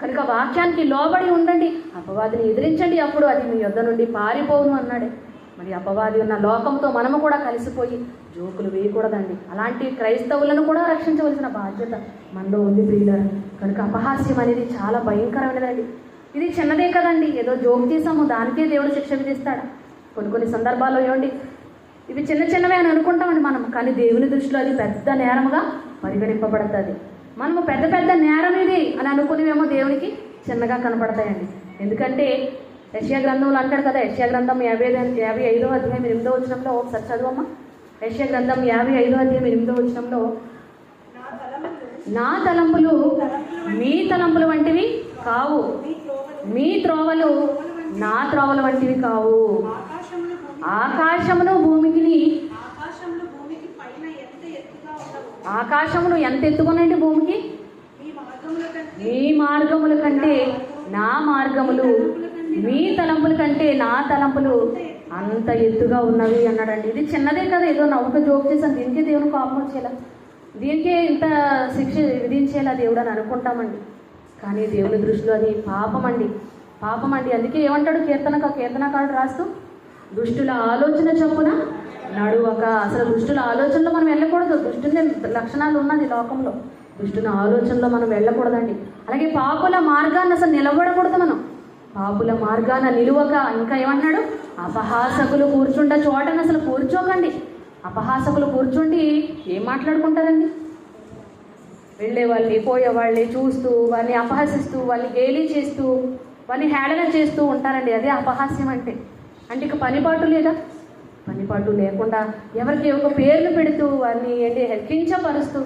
కనుక వాక్యానికి లోబడి ఉండండి, అపవాదిని ఎదిరించండి, అప్పుడు అది మీ యొద్ద నుండి పారిపోవును అన్నాడే. మరి అపవాది ఉన్న లోకంతో మనము కూడా కలిసిపోయి జోకులు వేయకూడదండి. అలాంటి క్రైస్తవులను కూడా రక్షించవలసిన బాధ్యత మనలో ఉంది ప్రియులారా. కనుక అపహాస్యం అనేది చాలా భయంకరమైనదండి. ఇది చిన్నదే కదండి, ఏదో జోక్ చేసాము దానికే దేవుడు శిక్ష విధిస్తాడా? కొన్ని సందర్భాల్లో ఏమండి ఇవి చిన్నవే అని అనుకుంటామండి మనం, కానీ దేవుని దృష్టిలో అది పెద్ద నేరముగా పరిగణింపబడుతుంది. మనము పెద్ద నేరం ఇది అని అనుకునేవేమో దేవునికి చిన్నగా కనపడతాయండి. ఎందుకంటే యెషయా గ్రంథంలో అంటాడు కదా, యెషయా గ్రంథం 55వ అధ్యాయం 8వ వచనంలో ఒకసారి చదువమ్మా. యెషయా గ్రంథం 55వ అధ్యాయం 8వ వచనంలో, నా తలంపులు మీ తలంపులు వంటివి కావు, మీ త్రోవలు నా త్రోవల వంటివి కావు. ఆకాశమును భూమికి, ఆకాశమును ఎంత ఎత్తుకునండి భూమికి, మీ మార్గముల కంటే నా మార్గములు, మీ తలంపుల కంటే నా తలంపులు అంత ఎత్తుగా ఉన్నవి అన్నాడండి. ఇది చిన్నదే కదా, ఏదో నవ్వుక జోక్ చేశాను, దీనికే దేవుని కోపం వచ్చేలా, దీనికే ఇంత శిక్ష విధించేలా దేవుడు అని అనుకుంటామండి. కానీ దేవుని దృష్టిలో అది పాపం అండి. అందుకే ఏమంటాడు కీర్తనకారుడు రాస్తూ, దుష్టుల ఆలోచన చొప్పున నడువక. అసలు దుష్టుల ఆలోచనలో మనం వెళ్ళకూడదు. దుష్టుని లక్షణాలు ఉన్నది లోకంలో, దుష్టుల ఆలోచనలో మనం వెళ్ళకూడదండి. అలాగే పాపుల మార్గాన్ని అసలు నిలబడకూడదు మనం. పాపుల మార్గాన నిలువక, ఇంకా ఏమన్నాడు, అపహాసకులు కూర్చుంట చోటని అసలు కూర్చోకండి. అపహాసకులు కూర్చుండి ఏం మాట్లాడుకుంటారండి? వెళ్ళే వాళ్ళని పోయేవాళ్ళని చూస్తూ వాళ్ళని అపహసిస్తూ వాళ్ళని గేలీ చేస్తూ వాళ్ళని హేళన చేస్తూ ఉంటారండి. అదే అపహాస్యం అంటే ఇక పనిపాటు లేదా? పనిపాటు లేకుండా ఎవరికి ఒక పేర్లు పెడుతూ వారిని కించపరుస్తూ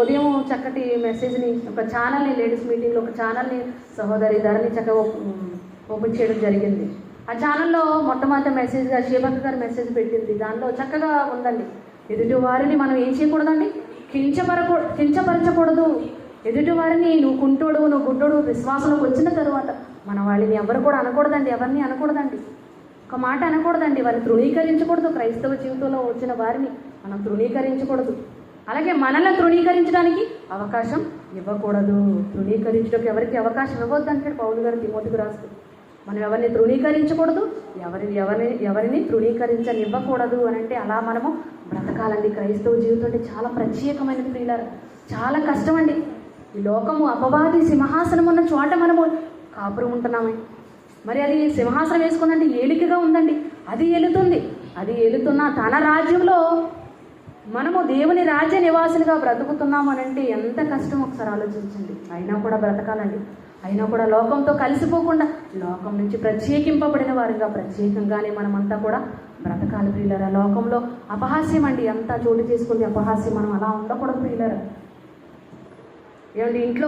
ఉదయం చక్కటి మెసేజ్ని ఒక ఛానల్ని, లేడీస్ మీటింగ్లో ఒక ఛానల్ని సహోదరి ధరణి చక్కగా ఓపెన్ చేయడం జరిగింది. ఆ ఛానల్లో మొట్టమొదటి మెసేజ్గా శివక్క గారు మెసేజ్ పెట్టింది. దానిలో చక్కగా ఉందండి, ఎదుటి వారిని మనం ఏం చేయకూడదండి, కించపరచకూడదు. ఎదుటి వారిని నువ్వు కుంటోడు, నువ్వు గుడ్డోడు, విశ్వాసంలోకి వచ్చిన తర్వాత మన వాళ్ళని ఎవరు కూడా అనకూడదండి, ఎవరిని అనకూడదండి, ఒక మాట అనకూడదండి, వారిని తృణీకరించకూడదు. క్రైస్తవ జీవితంలో వచ్చిన వారిని మనం తృణీకరించకూడదు. అలాగే మనల్ని తృణీకరించడానికి అవకాశం ఇవ్వకూడదు. తృణీకరించడానికి ఎవరికి అవకాశం ఇవ్వద్దు అంటాడు పౌలు గారు తిమోతికి రాస్తూ. మనం ఎవరిని తృణీకరించకూడదు, ఎవరిని తృణీకరించనివ్వకూడదు అని అంటే అలా మనము బ్రతకాలండి. క్రైస్తవ జీవితం అంటే చాలా ప్రత్యేకమైనది ప్రియులారా, చాలా కష్టం అండి. ఈ లోకము అపవాది సింహాసనం ఉన్న చోట మనము కాపురం ఉంటున్నామే. మరి అది సింహాసనం వేసుకుందంటే ఏలికగా ఉందండి, అది ఏలుతున్న తన రాజ్యంలో మనము దేవుని రాజ్య నివాసులుగా బ్రతుకుతున్నాము అని అంటే ఎంత కష్టం ఒకసారి ఆలోచించండి. అయినా కూడా బ్రతకాలండి, అయినా కూడా లోకంతో కలిసిపోకుండా లోకం నుంచి ప్రత్యేకింపబడిన వారిగా ప్రత్యేకంగానే మనమంతా కూడా బ్రతకాలి ప్రియులారా. లోకంలో అపహాస్యం అండి అంతా చోటు చేసుకుంది అపహాస్యం, మనం అలా ఉండకూడదు ప్రియులారా. ఏమంటే ఇంట్లో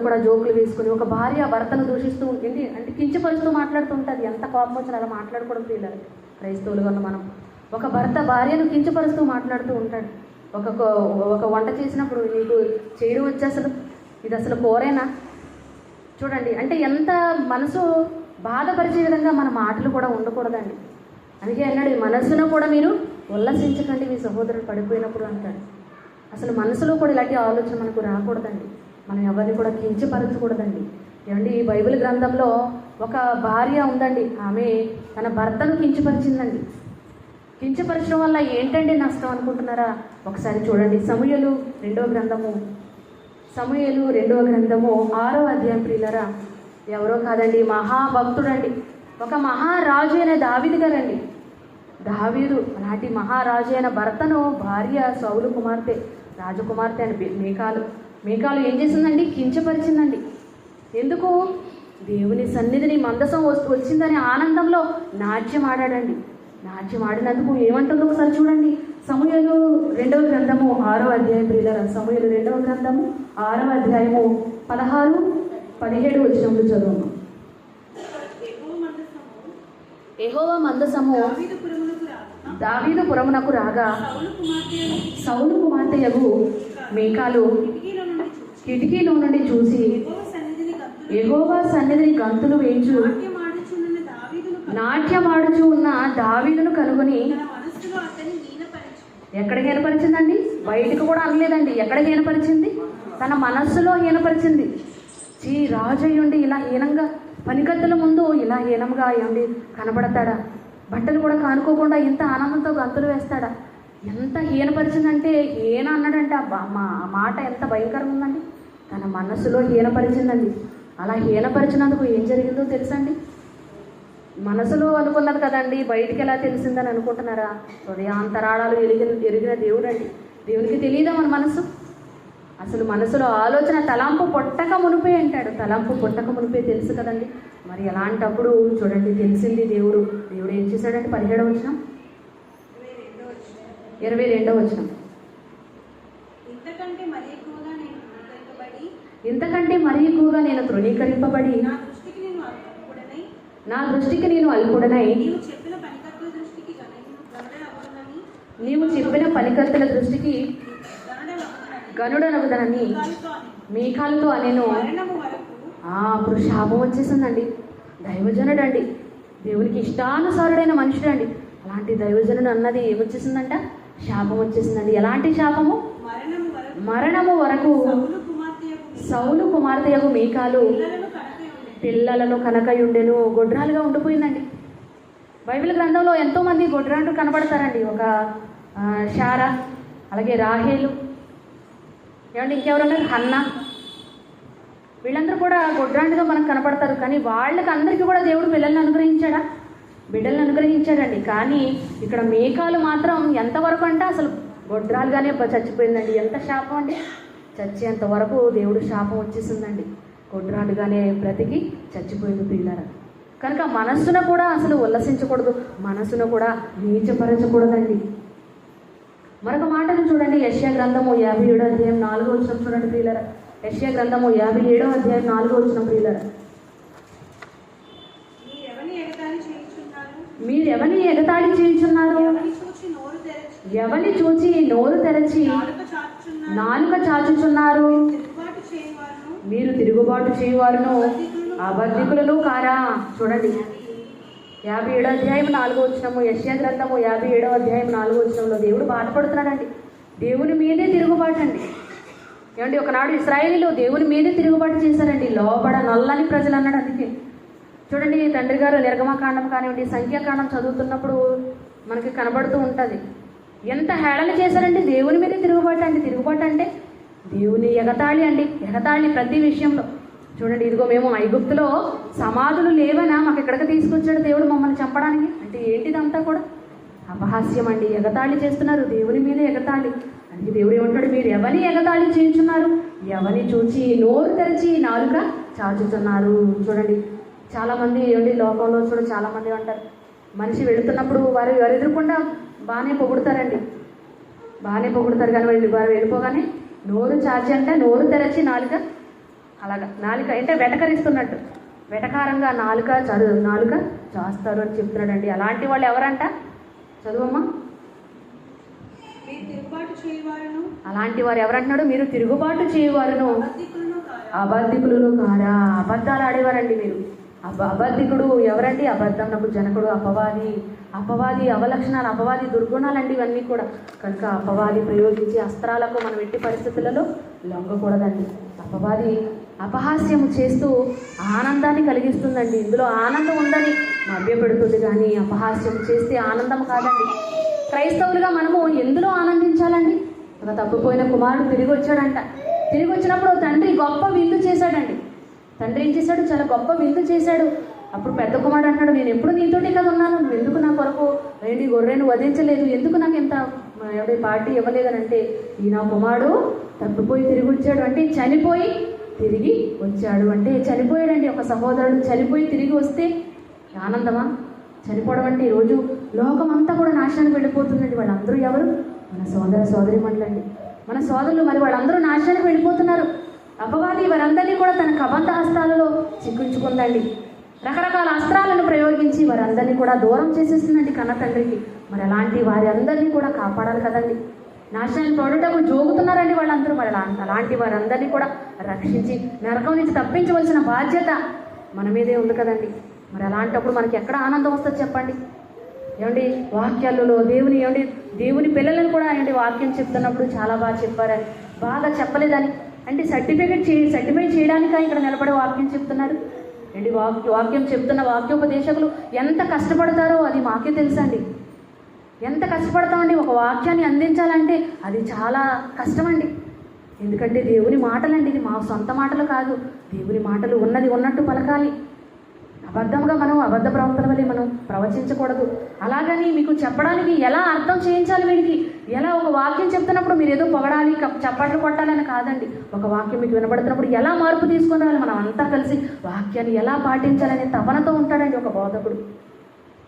కూడా జోకులు వేసుకుని ఒక భార్య భర్తను దూషిస్తూ ఉంటుంది అంటే కించపరుస్తూ మాట్లాడుతూ ఉంటుంది. ఎంత కోపం వచ్చినా అలా మాట్లాడకూడదు ప్రియులారా. క్రైస్తవులుగా ఉన్న మనం, ఒక భర్త భార్యను కించపరుస్తూ మాట్లాడుతూ ఉంటాడు. ఒక వంట చేసినప్పుడు నీకు చేయడం వచ్చి ఇది అసలు కూరేనా చూడండి, అంటే ఎంత మనసు బాధపరిచే విధంగా మన మాటలు కూడా ఉండకూడదండి. అందుకే అన్నాడు, ఈ మనస్సును కూడా మీరు ఉల్లసించకండి మీ సహోదరుడు పడిపోయినప్పుడు అంటాడు. అసలు మనసులో కూడా ఇలాంటి ఆలోచన మనకు రాకూడదండి. మనం ఎవరిని కూడా కించపరచకూడదండి. ఏమండి ఈ బైబిల్ గ్రంథంలో ఒక భార్య ఉందండి, ఆమె తన భర్తను కించపరిచిందండి. కించపరచడం వల్ల ఏంటండి నష్టం అనుకుంటున్నారా? ఒకసారి చూడండి, సమూయేలు 2వ గ్రంథము 6వ అధ్యాయం ప్రియులారా. ఎవరో కాదండి, మహాభక్తుడండి, ఒక మహారాజు అయిన దావీదు గారండి. దావీదు అలాంటి మహారాజు అయిన భర్తను భార్య సౌలు కుమార్తె, రాజకుమార్తె అని మీకాలు ఏం చేసిందండి? కించపరిచిందండి. ఎందుకు? దేవుని సన్నిధిని మందసం వచ్చిందని ఆనందంలో నాట్యం ఆడాడండి. నాట్యం ఆడినందుకు ఏమంటుందో ఒకసారి చూడండి. సమూయేలు 2వ గ్రంథము 6వ అధ్యాయం ప్రియులారా. సమూయేలు 2వ గ్రంథము 6వ అధ్యాయము 16-17 వచనములు చదువు. యెహోవా మందసము దావీదు పురమునకు రాగా సౌలు కుమార్తెయగు మీకాలు కిటికీలో నుండి చూసి యెహోవా సన్నిధిని గంతులు వేయించు నాట్యమాడుచు ఉన్న దావీదును కనుగొని ఎక్కడ హీనపరిచిందండి? బయటకు కూడా అనలేదండి. ఎక్కడ హీనపరిచింది? తన మనస్సులో హీనపరిచింది. రాజు అయ్యుండి ఇలా హీనంగా పనికత్తుల ముందు ఇలా హీనంగా ఏమండి కనబడతాడా? బట్టలు కూడా కానుకోకుండా ఇంత ఆనందంతో గంతులు వేస్తాడా? ఎంత హీనపరిచిందంటే హీన అన్నాడంటే ఆ మాట ఎంత భయంకరంగా ఉందండి. తన మనస్సులో హీనపరిచిందండి. అలా హీనపరిచినందుకు ఏం జరిగిందో తెలుసండి? మనసులో అనుకున్నది కదండి, బయటికి ఎలా తెలిసిందని అనుకుంటున్నారా? హృదయాంతరాళాలు ఎరిగిన దేవుడు అండి. దేవునికి తెలియదా మన మనసు? అసలు మనసులో ఆలోచన తలంపు పొట్టక మునిపే అంటాడు. తలంపు పొట్టక మునిపే తెలుసు కదండి. మరి అలాంటప్పుడు చూడండి, తెలిసింది దేవుడు ఏం చేశాడంటే 17వ వచనం, 22వ వచనం, ఇంతకంటే మరీ ఎక్కువగా నేను తృణీకరింపబడి నా దృష్టికి నేను అల్పుడనై నీవు చెప్పిన పనికత్తుల దృష్టికి గనుడనగుదనని మీకాలతో అనేను. అప్పుడు శాపం వచ్చేసిందండి. దైవజనుడు అండి, దేవునికి ఇష్టానుసారుడైన మనుషుడు అండి. అలాంటి దైవజనుడు అన్నది ఏమొచ్చేసిందంట? శాపం వచ్చేసిందండి. ఎలాంటి శాపము? మరణము వరకు సౌలు కుమార్తెయగు మీకాలు పిల్లలను కనకయుండెను. గొడ్రాలుగా ఉండిపోయిందండి. బైబిల్ గ్రంథంలో ఎంతోమంది గొడ్రాండ్రు కనబడతారండి. ఒక శారా, అలాగే రాహేలు, ఏమంటే ఇంకెవరున్నారు, హన్నా, వీళ్ళందరూ కూడా గొడ్రాండుగా మనకు కనపడతారు. కానీ వాళ్ళకి అందరికీ కూడా దేవుడు పిల్లల్ని అనుగ్రహించాడా? బిడ్డలను అనుగ్రహించాడండి. కానీ ఇక్కడ మేకాలు మాత్రం ఎంతవరకు అంటే అసలు గొడ్రాలుగానే చచ్చిపోయిందండి. ఎంత శాపం అండి! చచ్చేంత వరకు దేవుడు శాపం వచ్చేసిందండి. గొడ్రాలుగానే బ్రతికి చచ్చిపోయింది పిల్లరా. కనుక మనస్సును కూడా అసలు ఉల్లసించకూడదు, మనస్సును కూడా నీచపరచకూడదండి. మరొక మాటను చూడండి, యెషయా గ్రంథము 57వ అధ్యాయం 4వ వచనం చూడండి ప్రియులారా. యెషయా గ్రంథము 57వ అధ్యాయం 4వ వచనం ప్రియులారా. మీరెవని ఎగతాళి చేయుచున్నారు? ఎవని చూచి నోరు తెరచి నాలుక చాచుచున్నారు? మీరు తిరుగుబాటు చేయువారును అబద్ధికులను కారా? చూడండి, 57వ అధ్యాయం 4వ వచనము, యెషయా గ్రంథము 57వ అధ్యాయం 4వ వచనంలో దేవుడు బాధపడుతున్నాడండి. దేవుని మీదే తిరుగుబాటు అండి. ఏమండి, ఒకనాడు ఇశ్రాయేలీలు దేవుని మీదే తిరుగుబాటు చేశారండి. లోబడ నల్లని ప్రజలు అన్నాడు. అందుకే చూడండి, తండ్రి గారు నిర్గమకాండం కానివ్వండి, సంఖ్యాకాండం చదువుతున్నప్పుడు మనకి కనబడుతూ ఉంటుంది. ఎంత హేళన చేశారంటే దేవుని మీదే తిరుగుబాటు అండి. తిరుగుబాటు అంటే దేవుని ఎగతాళి అండి. ఎగతాళి ప్రతి విషయంలో. చూడండి, ఇదిగో మేము ఐగుప్తులో సమాధులు లేవనా మాకు ఎక్కడికి తీసుకొచ్చాడు దేవుడు మమ్మల్ని చంపడానికి అంటే ఏంటిదంతా కూడా అపహాస్యం అండి. ఎగతాళి చేస్తున్నారు, దేవుని మీదే ఎగతాళి. అందుకే దేవుడు ఏమంటాడు? మీరు ఎవని ఎగతాళి చేస్తున్నారు? ఎవని చూచి నోరు తెరిచి నాలుక చాచుతున్నారు? చూడండి, చాలామంది ఏమండి లోకంలో చాలామంది అంటారు, మనిషి వెళుతున్నప్పుడు వారు ఎదురుకుండా బాగానే పొగుడుతారండి, బాగానే పొగుడుతారు. కానీ వారు వెళ్ళిపోగానే నోరు చాచి అంటే నోరు తెరచి నాలుక, అలాగా నాలుక అంటే వెటకరిస్తున్నట్టు వెటకారంగా నాలుక చాస్తారు అని చెప్తున్నాడండి. అలాంటి వాళ్ళు ఎవరంట? చదువమ్మా. అలాంటి వారు ఎవరంటున్నాడు? మీరు తిరుగుబాటు చేయవారును అబద్ధికులను కారా? అబద్ధాలు ఆడేవారండి మీరు. అబద్ధికుడు ఎవరండి? అబద్ధంనకు జనకుడు అపవాది అవలక్షణాలు, అపవాది దుర్గుణాలండి ఇవన్నీ కూడా. కనుక అపవాది ప్రయోగించే అస్త్రాలకు మనం ఎట్టి పరిస్థితులలో లొంగకూడదండి. అపవాది అపహాస్యము చేస్తూ ఆనందాన్ని కలిగిస్తుందండి. ఇందులో ఆనందం ఉందని మభ్యపెడుతుంది, కానీ అపహాస్యం చేస్తే ఆనందం కాదండి. క్రైస్తవులుగా మనము ఎందులో ఆనందించాలండి? ఒక తప్పిపోయిన కుమారుడు తిరిగి వచ్చాడంట. తిరిగి వచ్చినప్పుడు తండ్రి గొప్ప విందు చేశాడండి. తండ్రి ఏం చేశాడు? చాలా గొప్ప విందు చేశాడు. అప్పుడు పెద్ద కుమారుడు అంటాడు, నేను ఎప్పుడు నీతోటి కదా ఉన్నాను, నువ్వు ఎందుకు నా కొరకు ఏంటి గొర్రెను వధించలేదు, ఎందుకు నాకు ఎంత పార్టీ ఇవ్వలేదని అంటే, ఈ నా కుమారుడు తప్పిపోయి తిరిగి వచ్చాడు అంటే చనిపోయి తిరిగి వచ్చాడు అంటే చనిపోయాడండి. ఒక సహోదరుడు చనిపోయి తిరిగి వస్తే ఆనందమా? చనిపోవడం అంటే ఈరోజు లోకం అంతా కూడా నాశనానికి వెళ్ళిపోతుందండి. వాళ్ళందరూ ఎవరు? మన సోదరిమణులండి, మన సోదరులు. మరి వాళ్ళందరూ నాశనానికి వెళ్ళిపోతున్నారు. అపవాది వారందరినీ కూడా తన కబంధ హస్తాలలో చిక్కించుకుందండి. రకరకాల అస్త్రాలను ప్రయోగించి వారందరినీ కూడా దూరం చేసేస్తుందండి కన్న తండ్రికి. మరి అలాంటి వారి అందరినీ కూడా కాపాడాలి కదండి. నాశనాన్ని తోడటకు జోగుతున్నారండి వాళ్ళందరూ. మరి అలాంటి వారందరినీ కూడా రక్షించి నరకం నుంచి తప్పించవలసిన బాధ్యత మన మీదే ఉంది కదండి. మరి అలాంటప్పుడు మనకి ఎక్కడ ఆనందం వస్తుంది చెప్పండి? ఏమండి, వాక్యాలలో దేవుని పిల్లలను కూడా వాక్యం చెప్తున్నప్పుడు చాలా బాగా చెప్పారని, బాగా చెప్పలేదని అంటే సర్టిఫై చేయడానిక ఇక్కడ నిలబడే వాక్యం చెప్తున్నారు ఏంటి? వాక్యం చెప్తున్న వాక్యోపదేశకులు ఎంత కష్టపడతారో అది మాకే తెలుసండి. ఎంత కష్టపడతామండి ఒక వాక్యాన్ని అందించాలంటే, అది చాలా కష్టమండి. ఎందుకంటే దేవుని మాటలండి, ఇది మా సొంత మాటలు కాదు. దేవుని మాటలు ఉన్నది ఉన్నట్టు పలకాలి. అబద్ధంగా అబద్ధ ప్రవక్తల వల్ల మనం ప్రవచించకూడదు. అలాగని మీకు చెప్పడానికి ఎలా అర్థం చేయించాలి, వీడికి ఎలా ఒక వాక్యం చెప్తున్నప్పుడు మీరు ఏదో పొగడాలి, చప్పట్లు కొట్టాలని కాదండి. ఒక వాక్యం మీకు వినబడుతున్నప్పుడు ఎలా మార్పు తీసుకొని రావాలి, మనం అంతా కలిసి వాక్యాన్ని ఎలా పాటించాలనే తపనతో ఉంటాడండి ఒక బోధకుడు.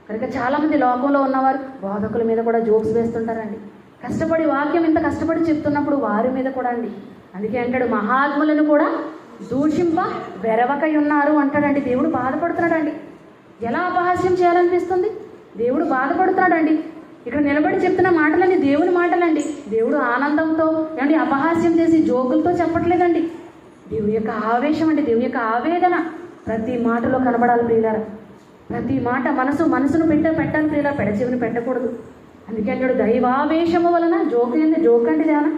కనుక చాలామంది లోకంలో ఉన్నవారు బోధకుల మీద కూడా జోక్స్ వేస్తుంటారండి. కష్టపడి వాక్యం ఇంత కష్టపడి చెప్తున్నప్పుడు వారి మీద కూడా అండి. అందుకే అంటాడు, మహాత్ములను కూడా దూషింప వెరవకై ఉన్నారు అంటాడండి. దేవుడు బాధపడుతున్నాడండి. ఎలా అపహాస్యం చేయాలనిపిస్తుంది? దేవుడు బాధపడుతున్నాడండి. ఇక్కడ నిలబడి చెప్తున్న మాటలన్నీ దేవుని మాటలండి. దేవుడు ఆనందంతో ఏమండి అపహాస్యం చేసి జోకులతో చెప్పట్లేదండి. దేవుని యొక్క ఆవేశం అండి, దేవుని యొక్క ఆవేదన ప్రతి మాటలో కనబడాలి ప్రియులారా. ప్రతి మాట మనసును పెట్టాలి ప్రియులారా, పెడచెవిని పెట్టకూడదు. అందుకే అంటాడు, దైవావేశము వలన జోకండి ధ్యానం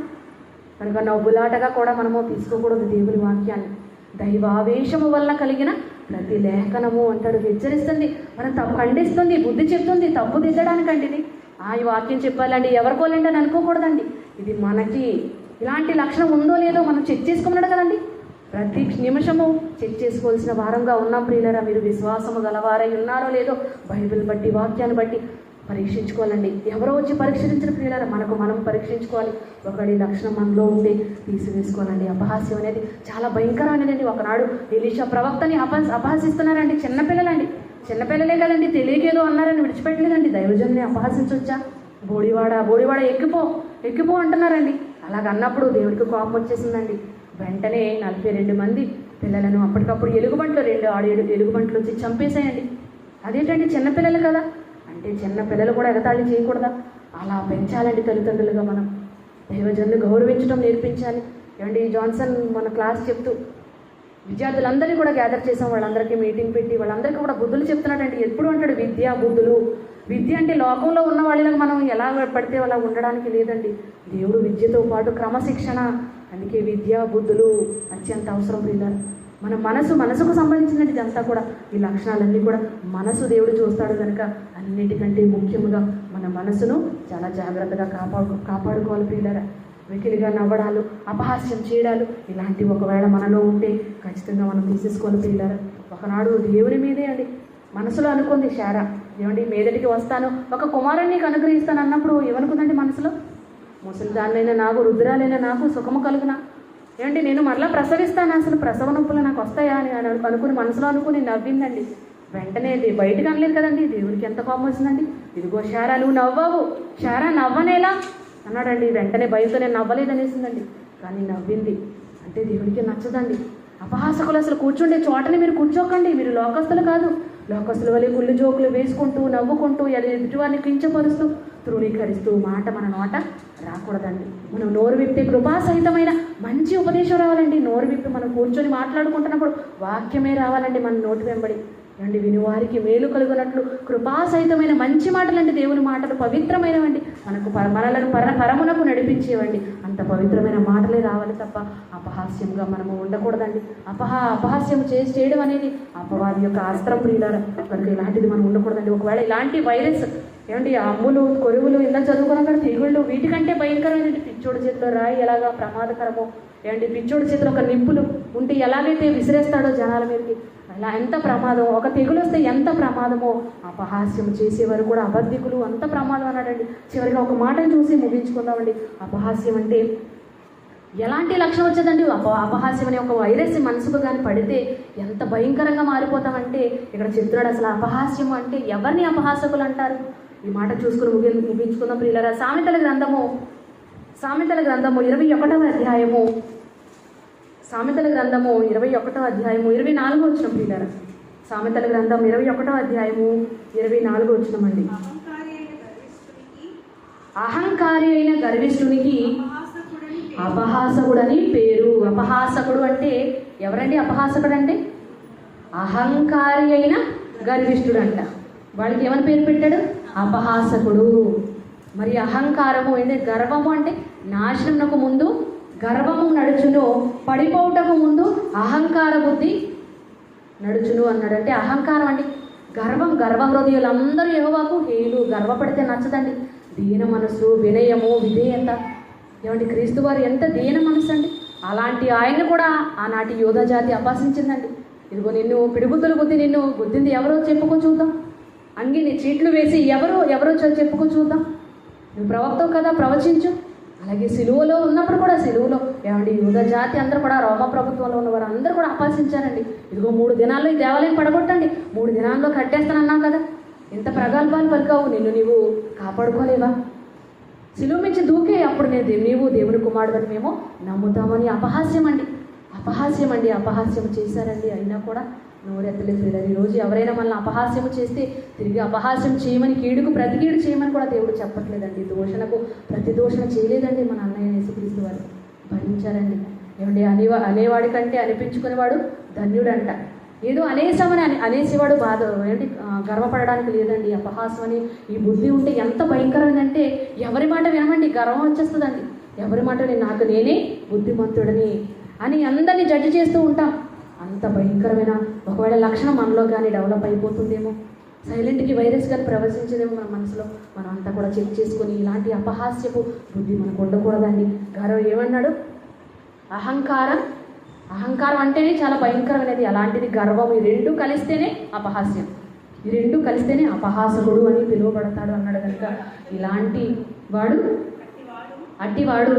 కనుక నవ్వులాటగా కూడా మనము తీసుకోకూడదు దేవుని వాక్యాన్ని. దైవావేశము వలన కలిగిన ప్రతి లేఖనము అంటాడు హెచ్చరిస్తుంది, మనం తప్పు ఖండిస్తుంది, బుద్ధి చెప్తుంది, తప్పు దిద్దడానికండి ఇది. ఈ వాక్యం చెప్పాలండి ఎవరికోలేండి అని అనుకోకూడదండి. ఇది మనకి ఇలాంటి లక్షణం ఉందో లేదో మనం చెక్ చేసుకున్నాడు కదండి. ప్రతి నిమిషము చెక్ చేసుకోవాల్సిన వారంగా ఉన్నాం ప్రియులారా. మీరు విశ్వాసము గలవారై ఉన్నారో లేదో బైబిల్ బట్టి వాక్యాన్ని బట్టి పరీక్షించుకోవాలండి. ఎవరో వచ్చి పరీక్షించిన ప్రియులారా, మనకు మనం పరీక్షించుకోవాలి. ఒకటి లక్షణం మనలో ఉంటే తీసివేసుకోవాలండి. అపహాస్యం అనేది చాలా భయంకరమైనదండి. ఒకనాడు ఎలీషా ప్రవక్తని అపహసిస్తున్నారండి. చిన్నపిల్లలే కదండి, తెలియకేదో అన్నారని విడిచిపెట్టలేదండి. దైవజనుని అపహసించొచ్చా? బోడివాడ ఎక్కిపో అంటున్నారండి. అలాగన్నప్పుడు దేవుడికి కోపం వచ్చేసిందండి. వెంటనే 42 మంది పిల్లలను అప్పటికప్పుడు ఎలుగుబంట్లు 2 ఎలుగుబంట్లు వచ్చి చంపేసాయండి. అదేంటండి, చిన్నపిల్లలు కదా అంటే చిన్న పిల్లలు కూడా ఎగతాళి చేయకూడదా? అలా పెంచాలండి తల్లిదండ్రులుగా మనం. దైవజనులు గౌరవించడం నేర్పించాలి. ఏమండి జాన్సన్ మన క్లాస్ చెప్తూ విద్యార్థులందరినీ కూడా గ్యాదర్ చేసాం. వాళ్ళందరికీ మీటింగ్ పెట్టి వాళ్ళందరికీ కూడా బుద్ధులు చెప్తున్నాడండి. ఎప్పుడు అంటాడు విద్య బుద్ధులు. విద్య అంటే లోకంలో ఉన్న వాళ్ళకి మనం ఎలా పడితే అలా ఉండడానికి లేదండి. దేవుడు విద్యతో పాటు క్రమశిక్షణ, అందుకే విద్య బుద్ధులు అత్యంత అవసరం ప్రియులారా. మన మనసుకు సంబంధించినది ఇదంతా కూడా. ఈ లక్షణాలన్నీ కూడా మనసు దేవుడు చూస్తాడు కనుక అన్నిటికంటే ముఖ్యంగా మన మనసును చాలా జాగ్రత్తగా కాపాడుకోవాలి ప్రియులారా. వెకిలిగా నవ్వడాలు, అపహాస్యం చేయడాలు ఇలాంటివి ఒకవేళ మనలో ఉంటే ఖచ్చితంగా మనం తీసేసుకోవాలి ప్రియులారా. ఒకనాడు దేవుని మీదే అండి మనసులో అనుకుంది శారా, ఏమండి మీదటికి వస్తాను, ఒక కుమారుని నీకు అనుగ్రహిస్తాను అన్నప్పుడు ఏమనుకుందండి మనసులో? ముసలిదాన్నైనా నాకు, రుద్రాలైనా నాకు సుఖము కలుగునా, ఏమండి నేను మరలా ప్రసవిస్తాను, అసలు ప్రసవ నొప్పులు నాకు వస్తాయా అని అనుకుని మనసులో అనుకుని నవ్విందండి. వెంటనే బయటకు అనలేదు కదండి. దేవుడికి ఎంత కోపం వచ్చిందండి. ఇదిగో శారా నువ్వు నవ్వవు, శారా నవ్వనేలా అన్నాడండి. వెంటనే భయంతో నేను నవ్వలేదనేసిందండి. కానీ నవ్వింది అంటే దేవుడికి నచ్చదండి. అపహాసకులు అసలు కూర్చుండే చోటని మీరు కూర్చోకండి. మీరు లోకస్తులు కాదు. లోకస్తుల వల్ల గుళ్ళు జోకులు వేసుకుంటూ నవ్వుకుంటూ ఎదుటివారిని కించపరుస్తూ తృణీకరిస్తూ మాట మన నోట రాకూడదండి. మనం నోరు విప్పే కృపాసహితమైన మంచి ఉపదేశం రావాలండి. నోరు విప్పి మనం కూర్చొని మాట్లాడుకుంటున్నప్పుడు వాక్యమే రావాలండి మన నోటి వెంబడి. అండి వినివారికి మేలు కలుగునట్లు కృపాసహితమైన మంచి మాటలండి. దేవుని మాటలు పవిత్రమైనవండి, మనలను పరమునకు నడిపించేవండి. అంత పవిత్రమైన మాటలే రావాలి తప్ప అపహాస్యంగా మనము ఉండకూడదండి. అపహాస్యం చేయడం అనేది అపవాది యొక్క అస్త్రం ప్రియులారా. కనుక ఇలాంటిది మనం ఉండకూడదండి. ఒకవేళ ఇలాంటి వైరస్ ఏమండి అమ్ములు కొరువులు ఇలా చదువుకున్నాక తెగుళ్ళు వీటికంటే భయంకరమైనది పిచ్చోడి చేతిలో రాయి ఎలాగా ప్రమాదకరమో, ఏమండి పిచ్చోడి చేతిలో ఒక నిప్పులు ఉంటే ఎలాగైతే విసిరేస్తాడో జనాల మీదకి, అలా ఎంత ప్రమాదం. ఒక తెగులు వస్తే ఎంత ప్రమాదమో, అపహాస్యం చేసేవారు కూడా అబద్ధికులు అంత ప్రమాదం అన్నాడండి. చివరిగా ఒక మాటను చూసి ముగించుకుందామండి. అపహాస్యం అంటే ఎలాంటి లక్షణం వచ్చేదండి? అపహాస్యం అనే ఒక వైరస్ మనసుకు కానీ పడితే ఎంత భయంకరంగా మారిపోతామంటే ఇక్కడ చెప్తున్నాడు. అసలు అపహాస్యం అంటే ఎవరిని అపహాసకులు అంటారు? ఈ మాట చూసుకుని ముగించుకుందాం ప్రియులారా. సామెతల గ్రంథము 21వ అధ్యాయము, సామెతల గ్రంథము 21వ అధ్యాయము 24వ వచనం ప్రియులారా. సామెతల గ్రంథం 21వ అధ్యాయము 24వ వచనం అండి. అహంకారి అయిన గర్విష్ఠునికి అపహాసకుడని పేరు. అపహాసకుడు అంటే ఎవరండి? అపహాసకుడు అంటే అహంకారి అయిన గర్విష్ఠుడు అంట. వాళ్ళకి ఏమని పేరు పెట్టాడు? అపహాసకుడు. మరి అహంకారము అంటే గర్వము అంటే నాశనమునకు ముందు గర్వము నడుచును, పడిపోవటకు ముందు అహంకార బుద్ధి నడుచును అన్నాడు. అంటే అహంకారం అండి, గర్వ హృదయులందరూ యెహోవాకు హేయులు. గర్వపడితే నచ్చదండి. దీన మనసు, వినయము, విధేయత. ఏమంటే క్రీస్తు వారు ఎంత దీన మనసు అండి. అలాంటి ఆయన్ని కూడా ఆనాటి యోధా జాతి అపహసించిందండి. ఇదిగో నిన్ను పిడిగుద్దులు గుద్ది నిన్ను గుద్దింది ఎవరో చెప్పుకో చూద్దాం, అంగిని చీట్లు వేసి ఎవరో చెప్పుకో చూద్దాం, నువ్వు ప్రవక్తవు కదా ప్రవచించు. అలాగే సిలువలో ఉన్నప్పుడు కూడా సిలువలో ఏమండి యూదా జాతి అందరూ కూడా రోమ ప్రభుత్వంలో ఉన్న వారు అందరూ కూడా అపహసించారండి. ఇదిగో 3 దినాల్లో ఈ దేవాలయం పడగొట్టండి, 3 దినాల్లో కట్టేస్తానన్నావు కదా, ఇంత ప్రగల్భాలు పలికావు, నీవు కాపాడుకోలేవా, సిలువ మించి దూకే, అప్పుడు నీవు దేవుని కుమారుడు అని మేము నమ్ముతామని అపహాస్యం చేశారండి. అయినా కూడా నోరెత్తలేదు పిల్లలు. ఈరోజు ఎవరైనా మనల్ని అపహాస్యం చేస్తే తిరిగి అపహాస్యం చేయమని, కీడుకు ప్రతి కీడు చేయమని కూడా దేవుడు చెప్పట్లేదండి. దూషణకు ప్రతి దూషణ చేయలేదండి మన అన్నయ్య యేసుక్రీస్తు వారు. భరించారండి. ఏమండి అనేవాడి కంటే అనిపించుకునేవాడు ధన్యుడంట. ఏదో అనేసేవాడు బాధ ఏంటి గర్వపడడానికి లేదండి. అపహాసం అని ఈ బుద్ధి ఉంటే ఎంత భయంకరమైందంటే ఎవరి మాట వినమండి, గర్వం వచ్చేస్తుందండి. ఎవరి మాట నేనే బుద్ధిమంతుడని అని అందరినీ జడ్జి చేస్తూ ఉంటాం. అంత భయంకరమైన ఒకవేళ లక్షణం మనలో కానీ డెవలప్ అయిపోతుందేమో, సైలెంట్కి వైరస్ కానీ ప్రవేశించేదేమో మన మనసులో. మనం అంతా కూడా చెక్ చేసుకొని ఇలాంటి అపహాస్యపు బుద్ధి మనకు ఉండకూడదండి. గర్వం ఏమన్నాడు, అహంకారం అంటేనే చాలా భయంకరమైనది. అలాంటిది గర్వం. ఈ 2 కలిస్తేనే అపహాస్యం, ఈ 2 కలిస్తేనే అపహాసకుడు అని పిలువబడతాడు అన్నాడు. కనుక ఇలాంటి వాడు అట్టివాడు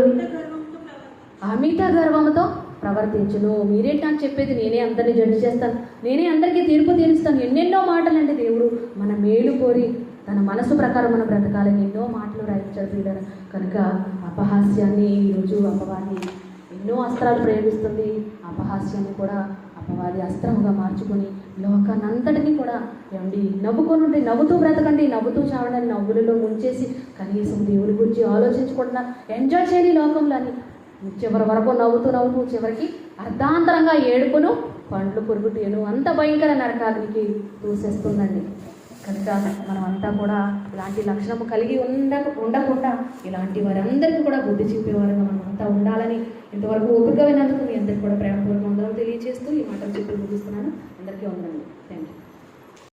అమిత గర్వంతో ప్రవర్తించును. మీరేంటని చెప్పేది, నేనే అందరినీ జడ్జి చేస్తాను, నేనే అందరికీ తీర్పు తీరుస్తాను. ఎన్నెన్నో మాటలండి దేవుడు మన మేలు కోరి తన మనసు ప్రకారం మనం బ్రతకాలని ఎన్నో మాటలు రాయించాడు పిల్లలు. కనుక అపహాస్యాన్ని ఈరోజు అపవాది ఎన్నో అస్త్రాలు ప్రయోగిస్తుంది. అపహాస్యాన్ని కూడా అపవాది అస్త్రముగా మార్చుకొని లోకాన్నంతటినీ కూడా ఏమండి నవ్వుతూ బ్రతకండి, నవ్వుతూ చావడానికి నవ్వులలో ముంచేసి కనీసం దేవుడి గురించి ఆలోచించకుండా ఎంజాయ్ చేయాలి లోకంలో అని చివరి వరకు నవ్వుతూ చివరికి అర్ధాంతరంగా ఏడుపును పండ్లు పురుగుటేను అంత భయంకర నరకాగ్నికి తూసేస్తుందండి. కనుక మనం అంతా కూడా ఇలాంటి లక్షణము కలిగి ఉండకుండా ఇలాంటి వారందరికీ కూడా బుద్ధి చూపేవారుగా మనం అంతా ఉండాలని ఇంతవరకు ఓపిక విన్నందుకు మీ అందరికీ కూడా ప్రేమపూర్వక వందనాలు తెలియజేస్తూ ఈ మాటలు చెప్పి ముగిస్తున్నాను. అందరికీ వందనాలు. Thank you.